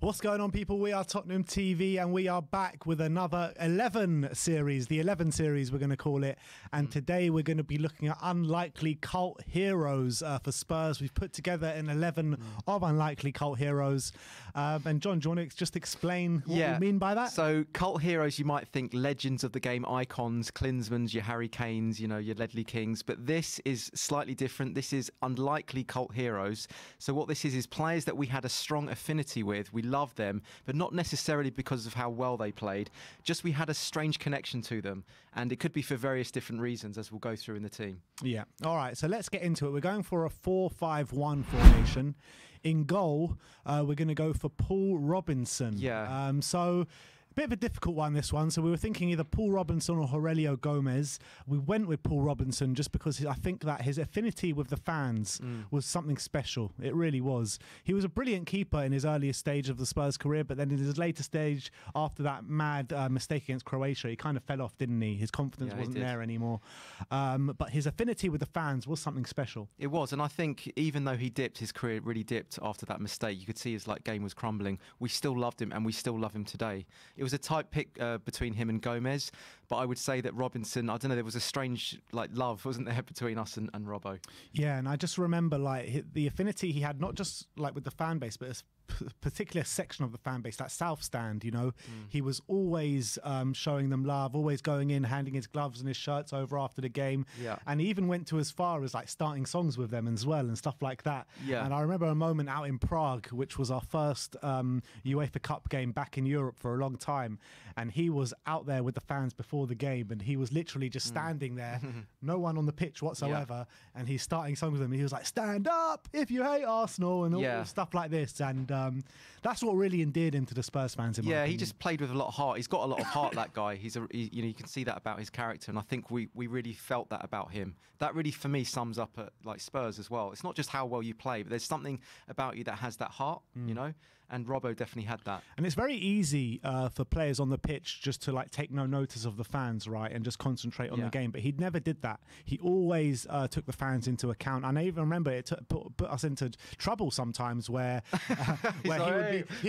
What's going on, people? We are Tottenham TV, and we are back with another 11 series, the 11 series we're going to call it. And today we're going to be looking at unlikely cult heroes for Spurs. We've put together an 11 of unlikely cult heroes. And John, do you want to just explain what we mean by that? So cult heroes, you might think legends of the game, icons, Klinsmans, your Harry Kanes, you know, your Ledley Kings. But this is slightly different. This is unlikely cult heroes. So what this is players that we had a strong affinity with. We loved them, but not necessarily because of how well they played. Just we had a strange connection to them, and it could be for various different reasons, as we'll go through in the team. Yeah. All right, so let's get into it. We're going for a 4-5-1 formation. In goal, we're going to go for Paul Robinson. Yeah. So bit of a difficult one, this one. So we were thinking either Paul Robinson or Aurelio Gomez. We went with Paul Robinson just because I think that his affinity with the fans was something special. It really was. He was a brilliant keeper in his earliest stage of the Spurs career, but then in his later stage, after that mad mistake against Croatia, he kind of fell off, didn't he? His confidence wasn't there anymore. But his affinity with the fans was something special. It was, and I think even though he dipped, his career really dipped after that mistake. You could see his game was crumbling. We still loved him, and we still love him today. It was a tight pick between him and Gomez, but I would say that Robinson, I don't know, there was a strange love, wasn't there, between us and Robbo? Yeah, and I just remember the affinity he had, not just with the fan base, but a particular section of the fan base, that South Stand, you know. He was always showing them love, always going in, handing his gloves and his shirts over after the game. Yeah. And he even went to as far as starting songs with them as well and stuff like that. Yeah. And I remember a moment out in Prague, which was our first UEFA Cup game back in Europe for a long time, and he was out there with the fans before the game, and he was literally just standing there, no one on the pitch whatsoever, and he's starting songs with them. He was like, "Stand up if you hate Arsenal," and all stuff like this. And that's what really endeared him to the Spurs fans. In my opinion. He just played with a lot of heart. He's got a lot of heart, that guy. You can see that about his character, and I think we really felt that about him. That really, for me, sums up at Spurs as well. It's not just how well you play, but there's something about you that has that heart, you know. And Robbo definitely had that. And it's very easy for players on the pitch just to take no notice of the fans, right, and just concentrate on the game. But he never did that. He always took the fans into account. And I even remember it put us into trouble sometimes where he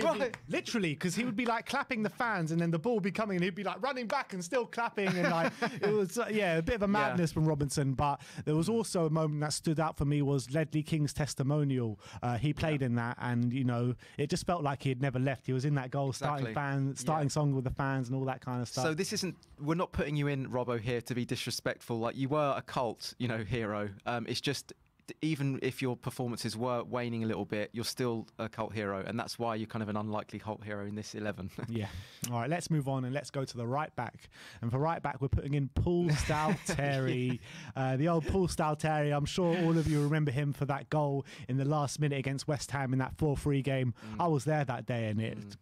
would be literally, because he would be clapping the fans, and then the ball would be coming, and he'd be running back and still clapping, and it was a bit of a madness from Robinson. But there was also a moment that stood out for me was Ledley King's testimonial. He played in that, and you know, it just felt like he had never left. He was in that goal, starting songs with the fans and all that kind of stuff. So we're not putting you in, Robbo, here to be disrespectful. You were a cult, hero. It's just, even if your performances were waning a little bit, you're still a cult hero, and that's why you're kind of an unlikely cult hero in this 11. Yeah. All right, let's move on and let's go to the right back. And for right back, we're putting in Paul Stalteri. The old Paul Stalteri. I'm sure all of you remember him for that goal in the last minute against West Ham in that 4-3 game. I was there that day, and it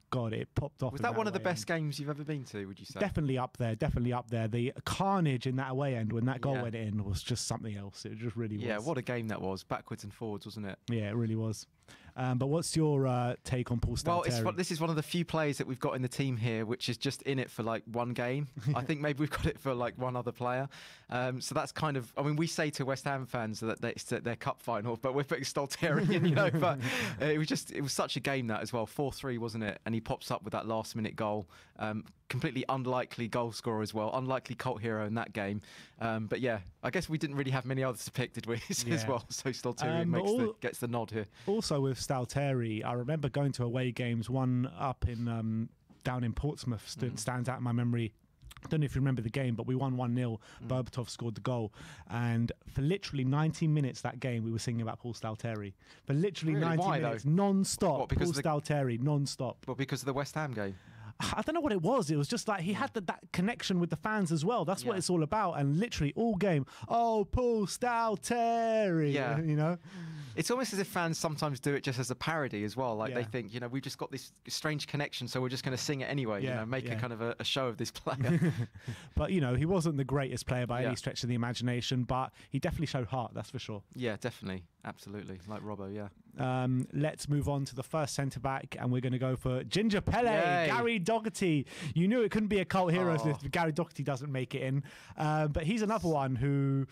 popped off. Was that one of the best games you've ever been to, would you say? Definitely up there, definitely up there. The carnage in that away end when that goal went in was just something else. It just really was. Yeah, what a game that was, backwards and forwards, wasn't it? Yeah, it really was. But what's your take on Paul Stalteri? Well, this is one of the few players that we've got in the team here which is just in it for one game. I think maybe we've got it for one other player. So that's kind of, I mean, we say to West Ham fans that it's their cup final, but we're putting Stalteri in, but it was such a game that as well. 4-3, wasn't it? And he pops up with that last minute goal. Completely unlikely goal scorer as well, unlikely cult hero in that game. But yeah, I guess we didn't really have many others to pick, did we? As well. So Stalteri gets the nod here. Also with Stalteri, I remember going to away games. One up in down in Portsmouth stands out in my memory. I don't know if you remember the game, but we won 1-0. Berbatov scored the goal. And for literally 90 minutes that game, we were singing about Paul Stalteri. For literally 90 minutes, non-stop, Paul Stalteri, non-stop. Well, because of the West Ham game? I don't know what it was. It was just he had that connection with the fans as well. That's what it's all about. And literally all game, oh, Paul Stalteri, you know? It's almost as if fans sometimes do it just as a parody as well. They think, we've just got this strange connection, so we're just going to sing it anyway, make a kind of a show of this player. But, he wasn't the greatest player by any stretch of the imagination, but he definitely showed heart, that's for sure. Yeah, definitely. Absolutely. Like Robbo, Let's move on to the first centre-back, and we're going to go for Ginger Pele, Gary Dougherty. You knew it couldn't be a cult heroes list if Gary Dougherty doesn't make it in. But he's another one who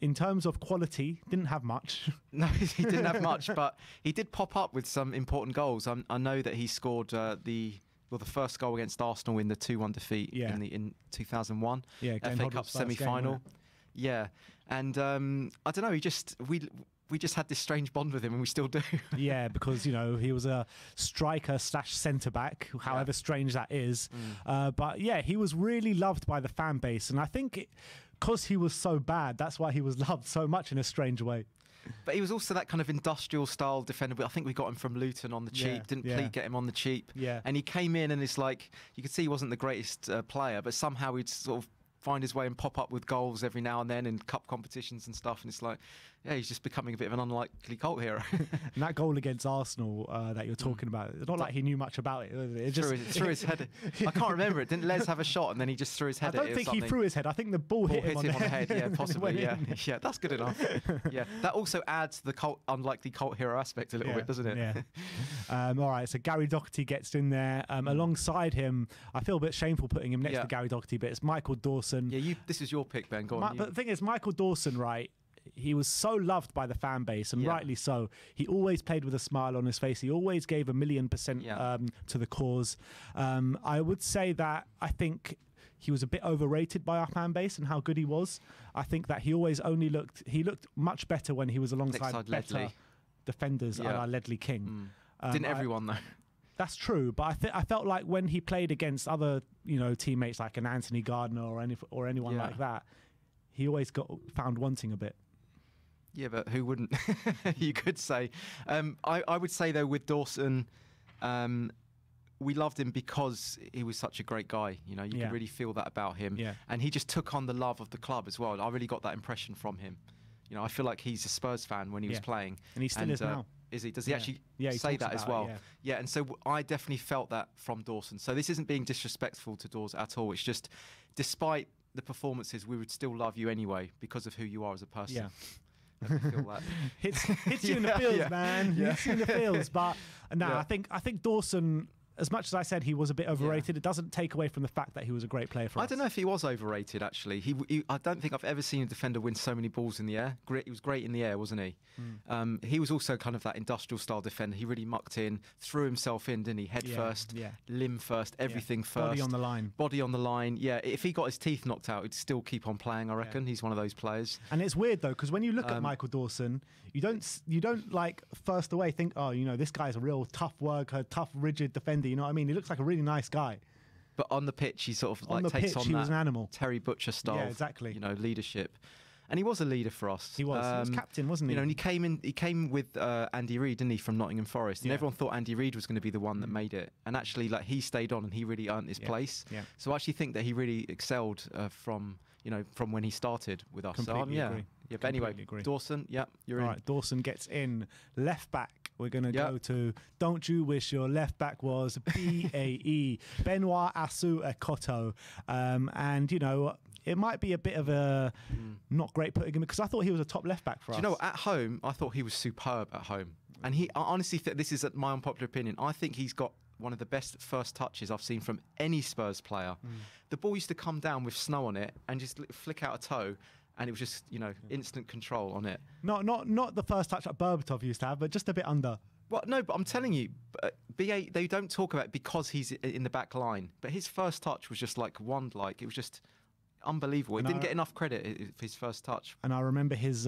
in terms of quality, didn't have much. No, he didn't have much, but he did pop up with some important goals. I know that he scored the first goal against Arsenal in the 2-1 defeat in 2001 FA Cup semi-final. Yeah, and I don't know. We just had this strange bond with him, and we still do. Yeah, because he was a striker / centre back, however strange that is. But yeah, he was really loved by the fan base, and I think because he was so bad, that's why he was loved so much in a strange way. But he was also that kind of industrial style defender. I think we got him from Luton on the cheap. Didn't Pleat get him on the cheap? Yeah. And he came in, and it's like you could see he wasn't the greatest player, but somehow he'd sort of find his way and pop up with goals every now and then in cup competitions and stuff. And it's like, yeah, he's just becoming a bit of an unlikely cult hero. And that goal against Arsenal that you're talking about, it's not like he knew much about it. It just threw his head. I can't remember it. Didn't Les have a shot and then he just threw his head at it? I don't think he threw his head. I think the ball hit him on the head. Yeah, possibly. Yeah, that's good enough. Yeah, that also adds to the unlikely cult hero aspect a little bit, doesn't it? Yeah. All right, so Gary Dougherty gets in there. Alongside him, I feel a bit shameful putting him next to Gary Dougherty, but it's Michael Dawson. Yeah, this is your pick, Ben. Go on. But the thing is, Michael Dawson, right? He was so loved by the fan base, and rightly so. He always played with a smile on his face. He always gave 1,000,000% to the cause. I would say that I think he was a bit overrated by our fan base and how good he was. I think that he looked much better when he was alongside better defenders like Ledley King. Didn't everyone though? That's true, but I felt like when he played against other teammates like an Anthony Gardner or anyone like that, he always got found wanting a bit. Yeah, but who wouldn't? You could say. I would say, though, with Dawson, we loved him because he was such a great guy. You could really feel that about him. Yeah. And he just took on the love of the club as well. I really got that impression from him. I feel like he's a Spurs fan when he was playing. And he still is now. Is he? Does he actually he say that as well? Yeah, and so I definitely felt that from Dawson. So this isn't being disrespectful to Dawes at all. It's just, despite the performances, we would still love you anyway because of who you are as a person. Yeah. Feel that. hits you in the feels, man. Hits you in the feels. But no, I think Dawson, as much as I said he was a bit overrated, it doesn't take away from the fact that he was a great player for us. I don't know if he was overrated, actually. I don't think I've ever seen a defender win so many balls in the air. He was great in the air, wasn't he? He was also kind of that industrial style defender. He really mucked in, threw himself in, didn't he? Head first, limb first, everything first. Body on the line. Body on the line, if he got his teeth knocked out, he'd still keep on playing, I reckon. He's one of those players. And it's weird, though, because when you look at Michael Dawson, you don't like first away think, oh, this guy's a real tough worker, tough, rigid defender. You know what I mean? He looks like a really nice guy. But on the pitch, he sort of takes on that was an animal. Terry Butcher style. Yeah, exactly. Leadership. And he was a leader for us. He was captain, wasn't he? And he came with Andy Reid, didn't he, from Nottingham Forest? And everyone thought Andy Reid was going to be the one that made it. And actually, he stayed on and he really earned his place. Yeah. So I actually think that he really excelled from when he started with us. Completely agree. Yeah, but anyway, Dawson, you're in. All right, Dawson gets in. Left back, we're going to go to Don't You Wish Your Left Back Was BAE, Benoit Asu Ekoto. And, it might be a bit of a not great putting him, because I thought he was a top left back for us. At home, I thought he was superb at home. And I honestly think, this is my unpopular opinion, I think he's got one of the best first touches I've seen from any Spurs player. The ball used to come down with snow on it and just flick out a toe, and it was just, instant control on it. Not the first touch that Berbatov used to have, but just a bit under. Well, no, but I'm telling you, BA, they don't talk about it because he's in the back line. But his first touch was just wand-like. It was just unbelievable. He didn't get enough credit for his first touch. And I remember his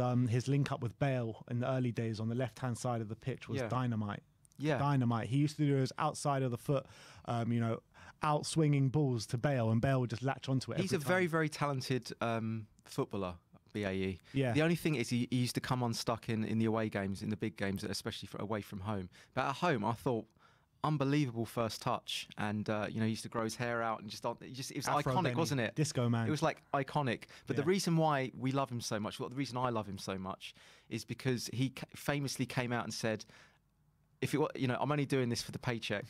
link up with Bale in the early days on the left-hand side of the pitch was dynamite. Yeah. Dynamite. He used to do his outside of the foot, out swinging balls to Bale, and Bale would just latch onto it. He's a very, very talented footballer, BAE. Yeah. The only thing is he used to come unstuck in the away games, in the big games, especially away from home. But at home, I thought, unbelievable first touch, and he used to grow his hair out and it was Afro iconic, Benny, wasn't it? Disco man. It was iconic. But the reason why we love him so much, the reason I love him so much, is because he famously came out and said, I'm only doing this for the paycheck.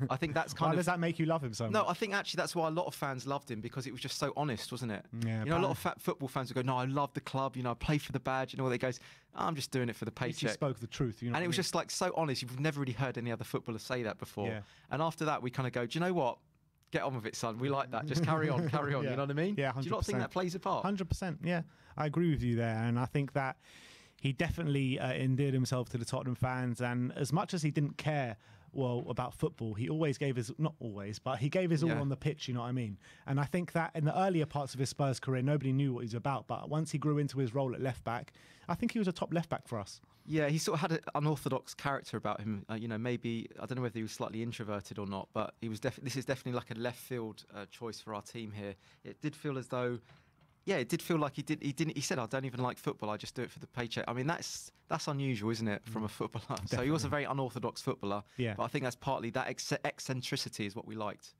I think that's Why does that make you love him so much? No, I think actually that's why a lot of fans loved him, because it was just so honest, wasn't it? Yeah, a lot of football fans would go, no, I love the club, I play for the badge, and all that. He goes, I'm just doing it for the paycheck. He spoke the truth, and it was just so honest. You've never really heard any other footballer say that before. Yeah. And after that, we kind of go, do you know what? get on with it, son. We like that. Just carry on, carry on. Yeah. You know what I mean? Yeah, 100%. Do you not think that plays a part? 100%. Yeah, I agree with you there, and I think that he definitely endeared himself to the Tottenham fans. And as much as he didn't care, well, about football, he always gave his, not always, but he gave his all on the pitch, you know what I mean? And I think that in the earlier parts of his Spurs career, nobody knew what he was about. But once he grew into his role at left back, I think he was a top left back for us. Yeah, he sort of had an unorthodox character about him. You know, maybe, I don't know whether he was slightly introverted or not, but he was this is definitely like a left field choice for our team here. It did feel as though, yeah, it did feel like he said, I don't even like football, I just do it for the paycheck. I mean, that's unusual, isn't it, from a footballer? Definitely. So he was a very unorthodox footballer. Yeah. But I think that's partly that eccentricity is what we liked.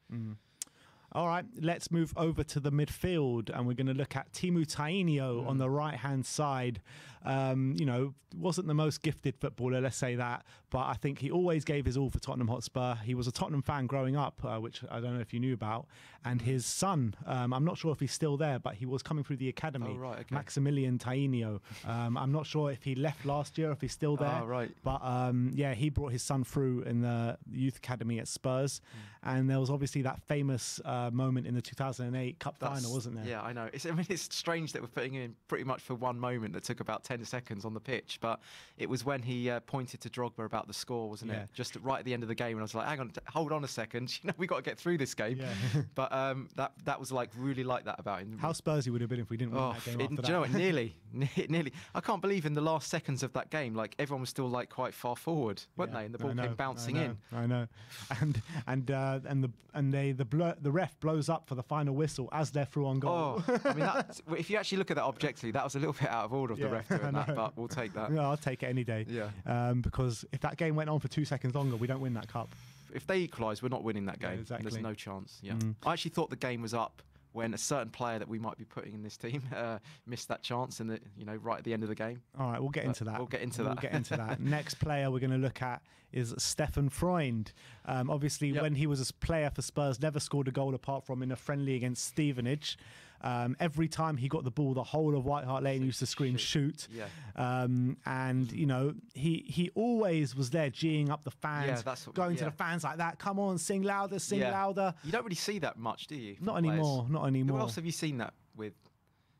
All right, let's move over to the midfield, and we're going to look at Teemu Tainio on the right-hand side. You know, wasn't the most gifted footballer, let's say that, but I think he always gave his all for Tottenham Hotspur. He was a Tottenham fan growing up, which I don't know if you knew about, and his son, I'm not sure if he's still there, but he was coming through the academy, Maximilian Tainio. I'm not sure if he left last year, if he's still there, but yeah, he brought his son through in the youth academy at Spurs, and there was obviously that famous moment in the 2008 Cup final, wasn't there? Yeah, I know. I mean, it's strange that we're putting him in pretty much for one moment that took about 10 seconds on the pitch, but it was when he pointed to Drogba about the score, wasn't it? Just right at the end of the game, and I was like, hang on, hold on a second, you know, we got to get through this game. But that was like really like that about him. How Spursy would have been if we didn't win that game after that. Do you know what? Nearly. I can't believe in the last seconds of that game, like everyone was still like quite far forward, weren't they? And the ball came bouncing in. I know. And the ref blows up for the final whistle as they're through on goal. Oh, I mean, if you actually look at that objectively, that was a little bit out of order of the ref doing that, but we'll take that. Yeah, I'll take it any day. Yeah. Because if that game went on for 2 seconds longer, we don't win that cup. If they equalise, we're not winning that game. Yeah, exactly. There's no chance. Yeah. I actually thought the game was up when a certain player that we might be putting in this team missed that chance, and right at the end of the game. All right, we'll get into that. We'll get into that. Next player we're going to look at is Stefan Freund. Obviously, when he was a player for Spurs, never scored a goal apart from in a friendly against Stevenage. Every time he got the ball, the whole of White Hart Lane used to scream, shoot. Yeah. And, you know, he always was there geeing up the fans, going to the fans like that. Come on, sing louder, sing louder. You don't really see that much, do you? Not anymore, not anymore. Who else have you seen that with?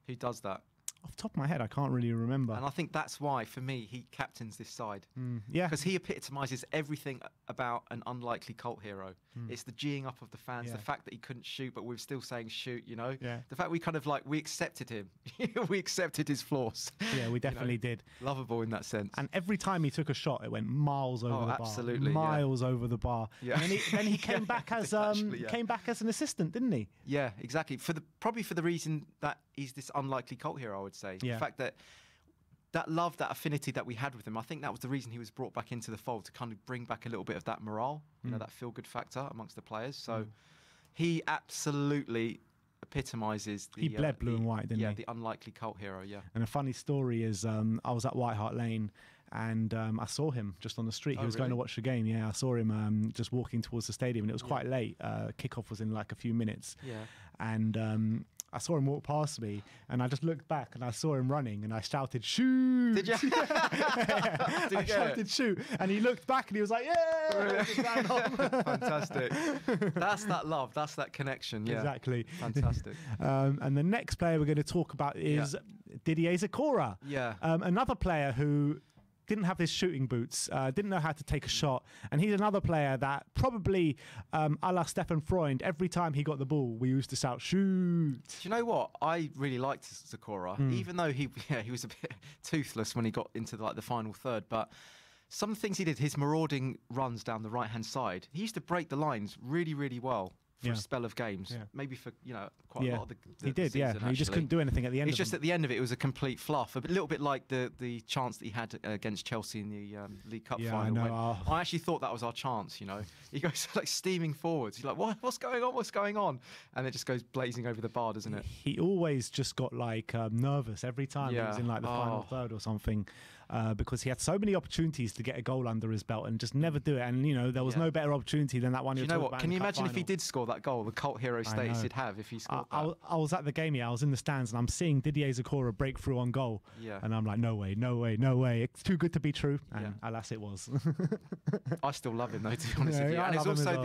Who does that? Off the top of my head, I can't really remember. And I think that's why, for me, he captains this side. Yeah. Because he epitomises everything about an unlikely cult hero. It's the geeing up of the fans, the fact that he couldn't shoot, but we were still saying shoot, you know? Yeah. The fact we kind of we accepted him. We accepted his flaws. Yeah, we definitely did. Lovable in that sense. And every time he took a shot, it went miles over the bar. Absolutely. Miles over the bar. Yeah. And then he came back as came back as an assistant, didn't he? Yeah, exactly. Probably for the reason that he's this unlikely cult hero, I would say. Yeah. The fact that love, that affinity that we had with him, I think that was the reason he was brought back into the fold, to kind of bring back a little bit of that morale, you know, that feel-good factor amongst the players. So he absolutely epitomises the... He bled blue and white, didn't he? Yeah, the unlikely cult hero, yeah. And a funny story is I was at White Hart Lane, and I saw him just on the street. He was going to watch the game. Yeah, I saw him just walking towards the stadium, and it was quite late. Kickoff was in like a few minutes. Yeah. And I saw him walk past me, and I just looked back, and I saw him running, and I shouted, shoot! Did you? I shouted, shoot! And he looked back, and he was like, yeah! Fantastic. That's that love. That's that connection. Yeah. Exactly. Fantastic. And the next player we're going to talk about is Diddy Azakora. Yeah. Another player who didn't have his shooting boots, didn't know how to take a shot. And he's another player that probably, a la Stefan Freund, every time he got the ball, we used to shout, shoot. Do you know what? I really liked Zakora, even though he was a bit toothless when he got into the final third. But some of the things he did, his marauding runs down the right-hand side, he used to break the lines really, really well for a spell of games. Maybe for, quite a lot of the he did, season, He just couldn't do anything at the end It's just at the end of it was a complete fluff. A little bit like the chance that he had against Chelsea in the League Cup final. I know. I actually thought that was our chance, He goes steaming forwards. He's like, what's going on? What's going on? And it just goes blazing over the bar, doesn't it? He always just got nervous every time he was in the final third or something. Because he had so many opportunities to get a goal under his belt and just never do it. And, there was no better opportunity than that one. You know what? Can you imagine if he did score that goal, the cult hero status he'd have if he scored that? I was at the game, I was in the stands, and I'm seeing Diddy Azakora break through on goal. Yeah. And I'm like, no way, no way, no way. It's too good to be true. And alas, it was. I still love him, though, to be honest with you. And it's also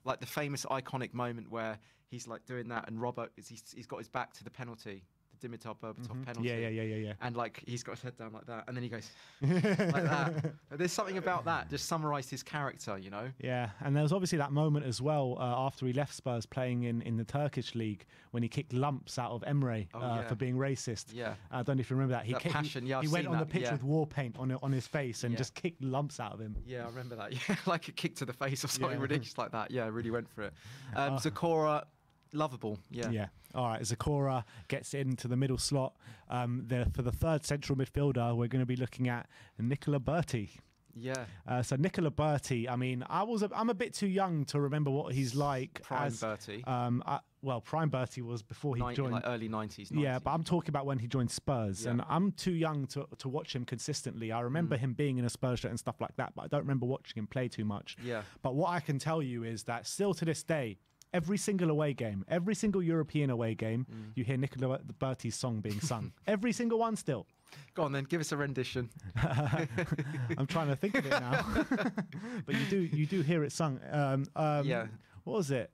like the famous iconic moment where he's like doing that, and Robert he's got his back to the penalty. Dimitar Berbatov penalty. Yeah. And like he's got his head down like that, and then he goes like that. There's something about that just summarised his character, you know. Yeah, and there was obviously that moment as well after he left Spurs, playing in the Turkish league, when he kicked lumps out of Emre for being racist. Yeah, I don't know if you remember that. He went on the pitch with war paint on his face and just kicked lumps out of him. Yeah, I remember that. Yeah, like a kick to the face or something ridiculous like that. Yeah, really went for it. Zakora. Lovable, yeah. All right, Azakora gets into the middle slot. For the third central midfielder, we're going to be looking at Nicola Bertie. Yeah. So Nicola Bertie, I mean, I'm a bit too young to remember what he's like. Prime Bertie. Prime Bertie was before he joined. Like early 90s. Yeah, but I'm talking about when he joined Spurs. And I'm too young to watch him consistently. I remember him being in a Spurs shirt and stuff like that, but I don't remember watching him play too much. Yeah. But what I can tell you is that still to this day, every single away game, every single European away game, you hear Nicola Bertie's song being sung. Every single one still. Go on then, give us a rendition. I'm trying to think of it now. But you do hear it sung. Yeah. What was it?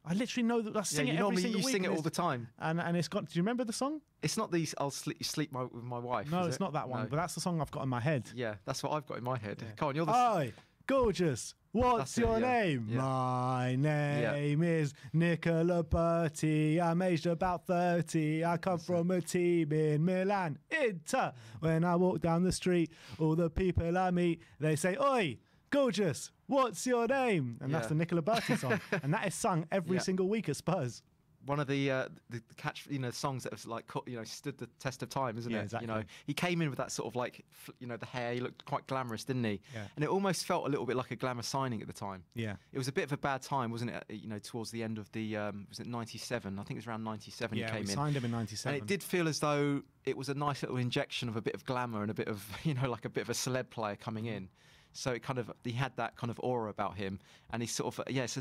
I literally know that I sing it every single week. You sing it all the time. And it's got, do you remember the song? It's not these, I'll sleep with my wife. No, it's not that one, but that's the song I've got in my head. Yeah, that's what I've got in my head. Yeah. Come on, you're the... Oi, gorgeous. What's your name? Yeah. My name is Nicola Bertie. I'm aged about 30. I come from a team in Milan, Inter. When I walk down the street, all the people I meet, they say, oi, gorgeous, what's your name? And that's the Nicola Bertie song. And that is sung every single week at Spurs. One of the catch, songs that have like, stood the test of time, isn't it? Exactly. He came in with that sort of like, the hair. He looked quite glamorous, didn't he? Yeah. And it almost felt a little bit like a glamour signing at the time. Yeah. It was a bit of a bad time, wasn't it? Towards the end of the, was it 97? I think it was around 97 he came in. Yeah, we signed him in 97. And it did feel as though it was a nice little injection of a bit of glamour and a bit of, like a bit of a celeb player coming in. So he had that kind of aura about him, and he's sort of it's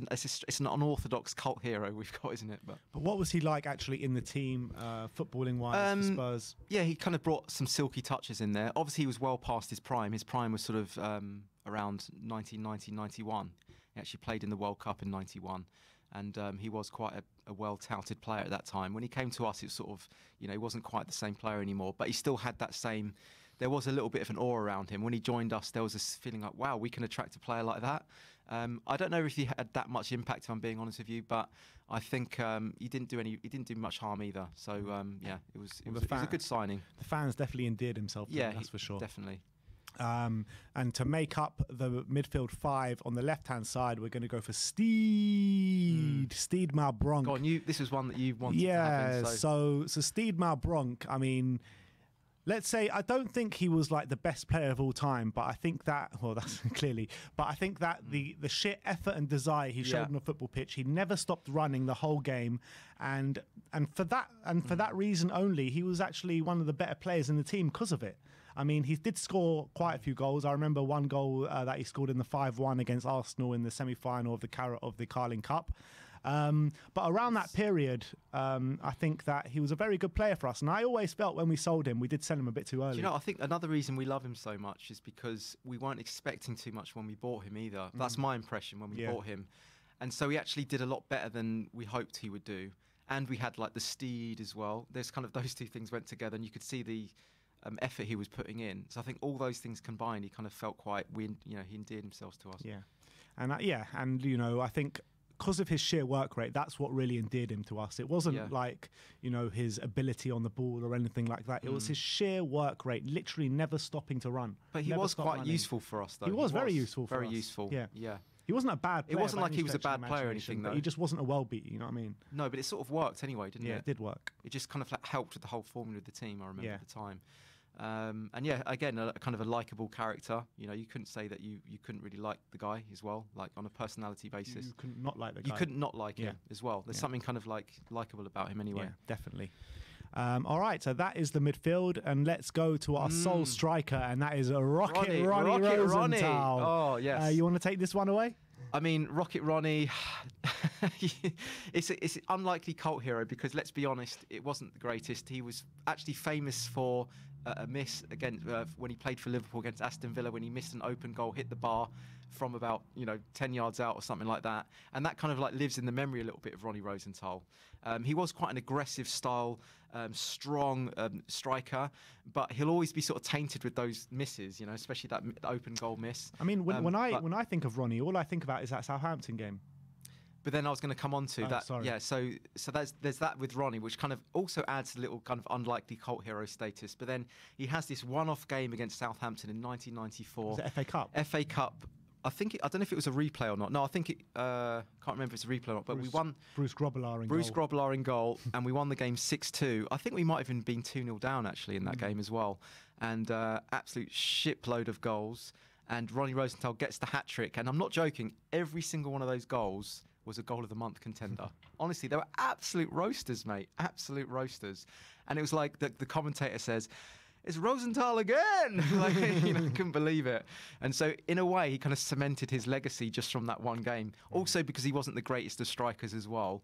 an unorthodox cult hero we've got, isn't it? But what was he like actually in the team, footballing wise, for Spurs? Yeah, he kind of brought some silky touches in there. Obviously, he was well past his prime. His prime was sort of around 1990, 91. He actually played in the World Cup in 91. And he was quite a well-touted player at that time. When he came to us, it was sort of, he wasn't quite the same player anymore, but he still had that same. There was a little bit of an aura around him. When he joined us, there was this feeling like, wow, we can attract a player like that. I don't know if he had that much impact, if I'm being honest with you, but I think he didn't do much harm either. So it was a good signing. The fans definitely endeared himself to him, that's for sure. Definitely. And to make up the midfield five on the left-hand side, we're going to go for Steed Malbronk. Go on, this was one that you wanted to have in, so Steed Malbronk, I mean, let's say, I don't think he was like the best player of all time, but I think that, that's clearly, but I think that the sheer effort and desire he showed on the football pitch, he never stopped running the whole game. And for that reason only, he was actually one of the better players in the team because of it. I mean, he did score quite a few goals. I remember one goal that he scored in the 5-1 against Arsenal in the semi-final of the Carling Cup. But around that period, I think that he was a very good player for us. And I always felt when we sold him, we did sell him a bit too early. I think another reason we love him so much is because we weren't expecting too much when we bought him either. That's my impression when we bought him. And so he actually did a lot better than we hoped he would do. And we had like the Steed as well. There's kind of those two things went together, and you could see the effort he was putting in. So I think all those things combined, he kind of felt he endeared himself to us. Yeah. And I think because of his sheer work rate, that's what really endeared him to us. It wasn't like, his ability on the ball or anything like that. It was his sheer work rate, literally never stopping to run. But he was quite useful for us, though. He was very useful for us. Very useful. Yeah. He wasn't a bad player. It wasn't like he was a bad player or anything, though. But he just wasn't a well-beat, you know what I mean? No, but it sort of worked anyway, didn't it? Yeah, it did work. It just kind of helped with the whole formula of the team, I remember at the time. Again, a kind of a likable character. You couldn't say that you couldn't really like the guy as well, like on a personality basis. You couldn't not like the guy. You couldn't not like him as well. There's something kind of like likable about him anyway. Yeah, definitely. All right, so that is the midfield, and let's go to our sole striker, and that is Ronnie Rosenthal. Oh, yes. You want to take this one away? I mean, Rocket Ronnie, it's an unlikely cult hero because, let's be honest, it wasn't the greatest. He was actually famous for a miss against when he played for Liverpool against Aston Villa, when he missed an open goal, hit the bar from about 10 yards out or something like that, and that kind of like lives in the memory a little bit of Ronnie Rosenthal. He was quite an aggressive style, strong striker, but he'll always be sort of tainted with those misses, especially that open goal miss. I mean, when I think of Ronnie, all I think about is that Southampton game. But then I was going to come on to that. Sorry. Yeah, so there's that with Ronnie, which kind of also adds a little kind of unlikely cult hero status. But then he has this one-off game against Southampton in 1994. Was it FA Cup? FA Cup. I don't know if it was a replay or not. No, I think can't remember if it's a replay or not. But we won. Bruce Grobbelaar in goal, and we won the game 6-2. I think we might have even been 2-0 down actually in that game as well. And absolute shipload of goals. And Ronnie Rosenthal gets the hat trick. And I'm not joking. Every single one of those goals was a goal of the month contender. Honestly, they were absolute roasters, mate. Absolute roasters. And it was like the commentator says, "It's Rosenthal again!" Couldn't believe it. And so, in a way, he kind of cemented his legacy just from that one game. Also, because he wasn't the greatest of strikers as well.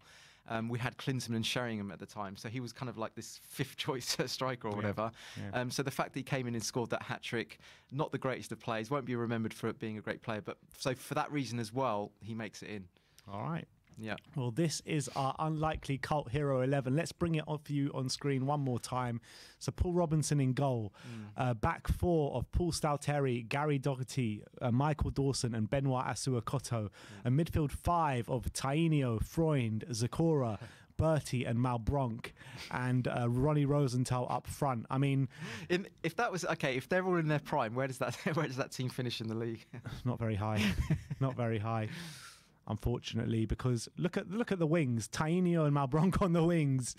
We had Klinsmann and Sheringham at the time, so he was kind of like this fifth choice striker or whatever. Yeah. So the fact that he came in and scored that hat trick, not the greatest of players, won't be remembered for it being a great player, but so for that reason as well, he makes it in. All right. Yeah. Well, this is our unlikely cult hero 11. Let's bring it up for you on screen one more time. So Paul Robinson in goal. Back four of Paul Stalteri, Gary Doggety, Michael Dawson and Benoit Asuakoto. A midfield five of Tainio, Freund, Zakora, Bertie and Malbronk, and Ronnie Rosenthal up front. I mean, if that was okay, if they're all in their prime, where does that team finish in the league? Not very high. Not very high. Unfortunately, because look at the wings, Tainio and Malbronk on the wings.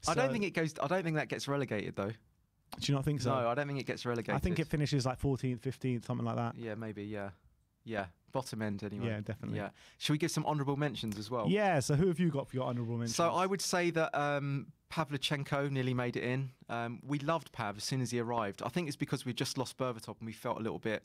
So, I don't think that gets relegated though. Do you not think so? No, I don't think it gets relegated. I think it finishes like 14th, 15th, something like that. Yeah, maybe. Yeah, bottom end anyway. Yeah, definitely. Yeah. Should we give some honourable mentions as well? Yeah. So who have you got for your honourable mentions? So I would say that Pavlochenko nearly made it in. We loved Pav as soon as he arrived. I think it's because we just lost Berbatov and we felt a little bit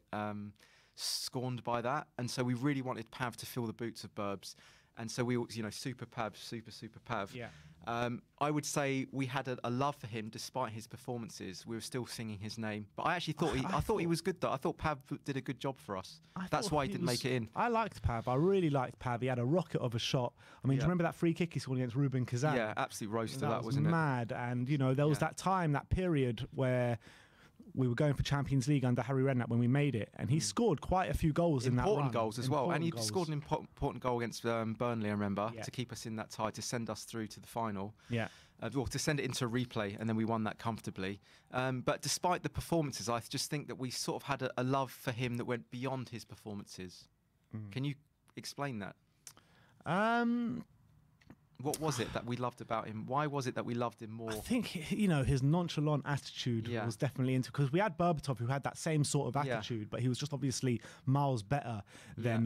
scorned by that, and so we really wanted Pav to fill the boots of Burbs, and so we, super Pav, super Pav. Yeah. I would say we had a love for him despite his performances. We were still singing his name, but I actually thought I thought he was good though. I thought Pav did a good job for us. That's why he didn't make it in. I liked Pav. I really liked Pav. He had a rocket of a shot. I mean, do you remember that free kick he scored against Ruben Kazan? Yeah, absolute roaster that was wasn't mad. And there was that time, that period where we were going for Champions League under Harry Redknapp when we made it, and he scored quite a few goals in that run. Important goals as well, and he scored an important goal against Burnley, I remember, to keep us in that tie, to send us through to the final. Yeah. Or to send it into a replay, and then we won that comfortably. But despite the performances, I just think that we sort of had a love for him that went beyond his performances. Can you explain that? What was it that we loved about him? Why was it that we loved him more? I think, his nonchalant attitude was definitely into, because we had Berbatov who had that same sort of attitude, but he was just obviously miles better than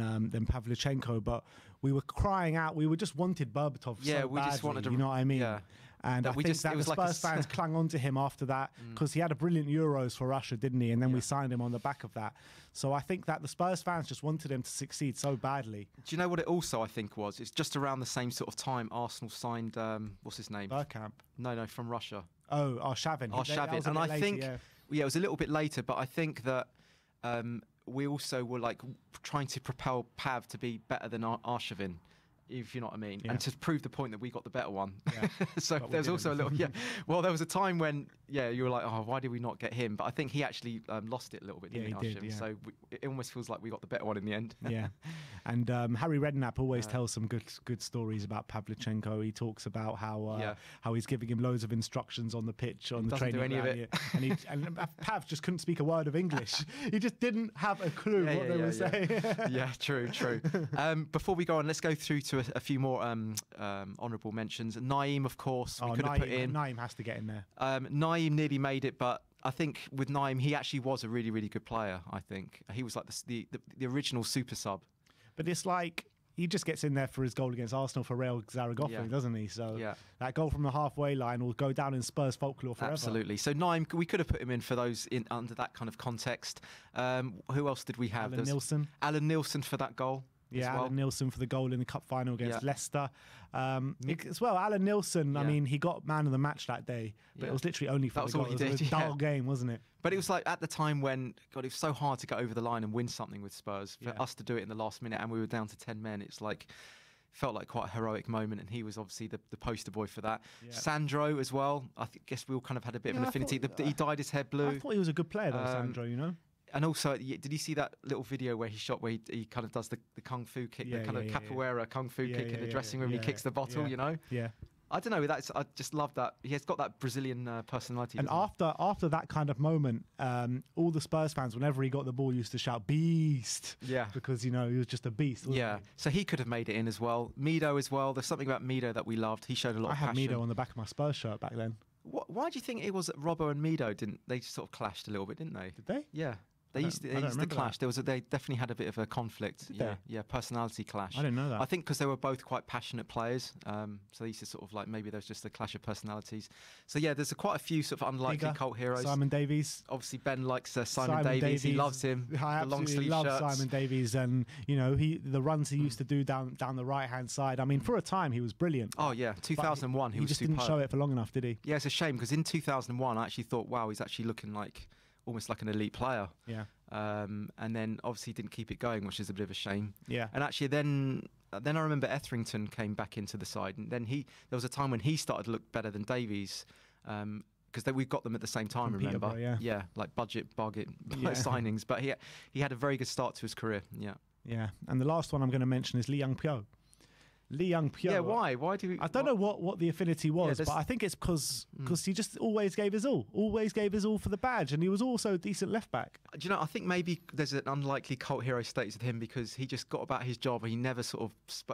Pavlochenko. But we were crying out. We just wanted Berbatov so badly, just wanted to, you know what I mean? Yeah. And I think that the Spurs fans clung on to him after that, because he had a brilliant Euros for Russia, didn't he? And then we signed him on the back of that. So I think that the Spurs fans just wanted him to succeed so badly. Do you know what it also, I think, was? It's just around the same sort of time Arsenal signed, what's his name? Bergkamp. No, from Russia. Oh, Arshavin. Arshavin. And I think, it was a little bit later, but I think that we also were like trying to propel Pav to be better than Arshavin, if you know what I mean, and to prove the point that we got the better one. Yeah. So there's also a little, well, there was a time when, you were like, oh, why did we not get him? But I think he actually lost it a little bit, didn't he, Arshim? So it almost feels like we got the better one in the end. Yeah. And Harry Redknapp always tells some good stories about Pavlochenko. He talks about how he's giving him loads of instructions on the pitch, on the training ground. And Pav just couldn't speak a word of English. He just didn't have a clue what they were saying. Yeah, true. Before we go on, let's go through to a few more honourable mentions. Naeem, of course, we could have put in. Naeem has to get in there. Naeem nearly made it, but I think with Naeem, he actually was a really, really good player, I think. He was like the original super sub. But it's like, he just gets in there for his goal against Arsenal for Real Zaragoza, doesn't he? So that goal from the halfway line will go down in Spurs folklore forever. Absolutely. So Naeem, we could have put him in for those under that kind of context. Who else did we have? Alan Nilsson. Alan Nilsson for that goal. as well. Alan Nilsson for the goal in the cup final against Leicester. As well, Alan Nilsson, I mean, he got man of the match that day, but it was literally only for the goal. It was a dull game, wasn't it? But it was like at the time when, God, it was so hard to get over the line and win something with Spurs. For us to do it in the last minute and we were down to 10 men, it's like, felt like quite a heroic moment, and he was obviously the poster boy for that. Sandro as well. I guess we all kind of had a bit of an affinity. He dyed his hair blue. I thought he was a good player though, Sandro, you know? And also, did you see that little video where he shot where he kind of does the kung fu kick, the kind of capoeira kung fu kick in the dressing room? He kicks the bottle, you know? Yeah. I don't know. I just love that. He has got that Brazilian personality. And after that kind of moment, all the Spurs fans, whenever he got the ball, used to shout "Beast!" Yeah, because you know he was just a beast. Wasn't he? So he could have made it in as well. Mido as well. There's something about Mido that we loved. He showed a lot of passion. I had Mido on the back of my Spurs shirt back then. Why do you think it was that Robbo and Mido didn't? They sort of clashed a little bit, didn't they? Did they? Yeah. They used to clash. They definitely had a bit of a conflict. Personality clash. I didn't know that. I think because they were both quite passionate players, so they used to sort of like maybe there's just a clash of personalities. So yeah, there's quite a few sort of unlikely cult heroes. Simon Davies. Obviously, Ben likes Simon Davies. He loves him. I absolutely love Simon Davies, and you know the runs he used to do down the right hand side. I mean, for a time he was brilliant. Oh yeah, 2001 he was just superb. Didn't show it for long enough, did he? Yeah, it's a shame because in 2001 I actually thought, wow, he's actually looking like almost like an elite player. Yeah. And then obviously didn't keep it going, which is a bit of a shame. Yeah. And actually then I remember Etherington came back into the side, and then there was a time when he started to look better than Davies, because we got them at the same time. Remember? Yeah, like budget signings. But he had a very good start to his career. Yeah. Yeah. And the last one I'm going to mention is Lee Young-pyo. Lee Young-pyo. Yeah, why? Why do we... I don't know what the affinity was, but I think it's because he just always gave his all. Always gave his all for the badge, and he was also a decent left back. Do you know, I think maybe there's an unlikely cult hero status with him because he just got about his job. He never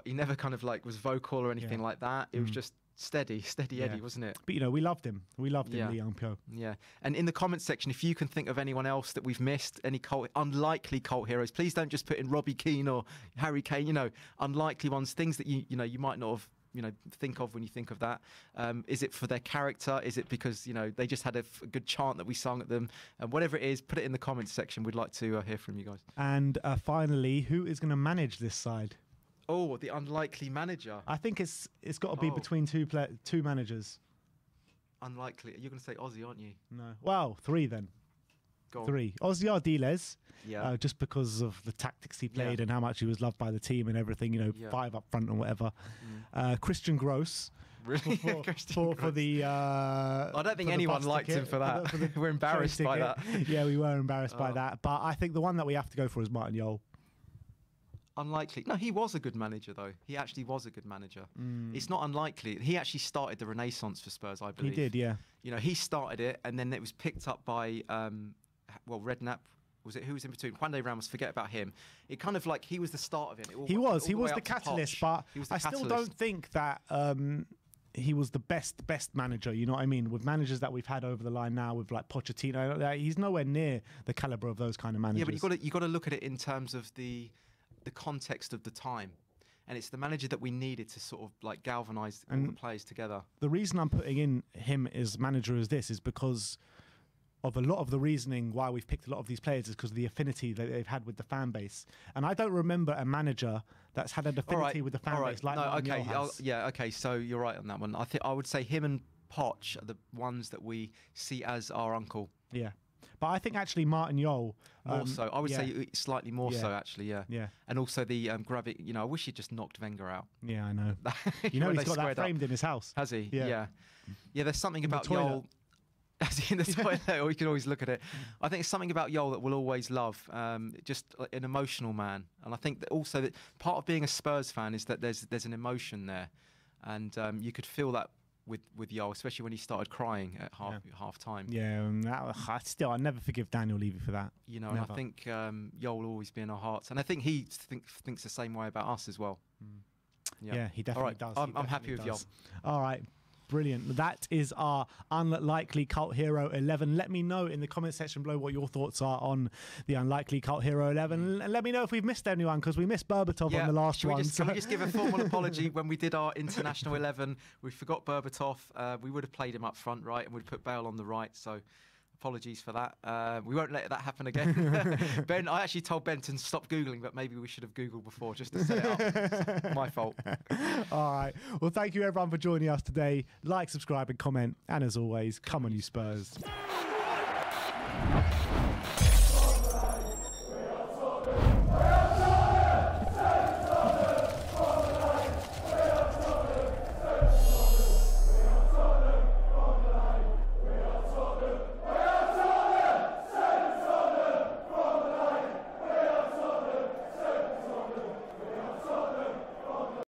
he never kind of like was vocal or anything like that. It was just steady Eddie, wasn't it? But you know, we loved him. We loved him, Lee Young-pyo. Yeah. And in the comments section, if you can think of anyone else that we've missed, any unlikely cult heroes, please don't just put in Robbie Keane or Harry Kane. You know, unlikely ones, things that you might not have think of when you think of that. Is it for their character? Is it because they just had a good chant that we sung at them? Whatever it is, put it in the comments section. We'd like to hear from you guys. And finally, who is going to manage this side? Oh, the unlikely manager. I think it's got to be between two managers. Unlikely. You're going to say Ozzy, aren't you? No. Well, three then. Go on. Three. Ozzy Ardiles. Yeah. Just because of the tactics he played and how much he was loved by the team and everything. Five up front and whatever. Christian Gross. Really? For the. I don't think anyone liked him for that. We're embarrassed by that. Yeah, we were embarrassed by that. But I think the one that we have to go for is Martin Jol. Unlikely. No, he was a good manager, though. He actually was a good manager. It's not unlikely. He actually started the Renaissance for Spurs, I believe. He did, yeah. He started it, and then it was picked up by, Redknapp. Was it who was in between? Juan de Ramos. Forget about him. It kind of like he was the start of it. He was the catalyst, but I still don't think that he was the best manager. You know what I mean? With managers that we've had over the line now, with like Pochettino, he's nowhere near the caliber of those kind of managers. Yeah, but you got to look at it in terms of the context of the time, and it's the manager that we needed to sort of like galvanise all the players together. The reason I'm putting in him as manager as this is because of a lot of the reasoning why we've picked a lot of these players is because of the affinity that they've had with the fan base. And I don't remember a manager that's had an affinity with the fan base like Martin Jol has. Okay, so you're right on that one. I would say him and Poch are the ones that we see as our uncle. Yeah. But I think actually Martin Jol... more so. I would say slightly more so, actually, yeah. Yeah. And also the gravity... I wish he'd just knocked Wenger out. Yeah, I know. He's got that framed in his house. Has he? Yeah. Yeah, there's something about Jol... in the toilet, or you can always look at it. I think it's something about Jol that we'll always love. Just an emotional man. And I think that also that part of being a Spurs fan is that there's an emotion there. And you could feel that with Jol, especially when he started crying at half time. Yeah, I never forgive Daniel Levy for that. And I think Jol will always be in our hearts, and I think he thinks the same way about us as well. Yeah, he definitely does. I'm happy with Jol. All right. Brilliant. That is our unlikely cult hero 11. Let me know in the comment section below what your thoughts are on the unlikely cult hero 11. And let me know if we've missed anyone, because we missed Berbatov on the last one. Can we just give a formal apology? When we did our international 11, we forgot Berbatov. We would have played him up front, right? And we'd put Bale on the right. So apologies for that. We won't let that happen again. Ben, I actually told Ben to stop Googling, but maybe we should have Googled before just to set it up. It's my fault. All right. Well, thank you everyone for joining us today. Like, subscribe and comment. And as always, come on you Spurs.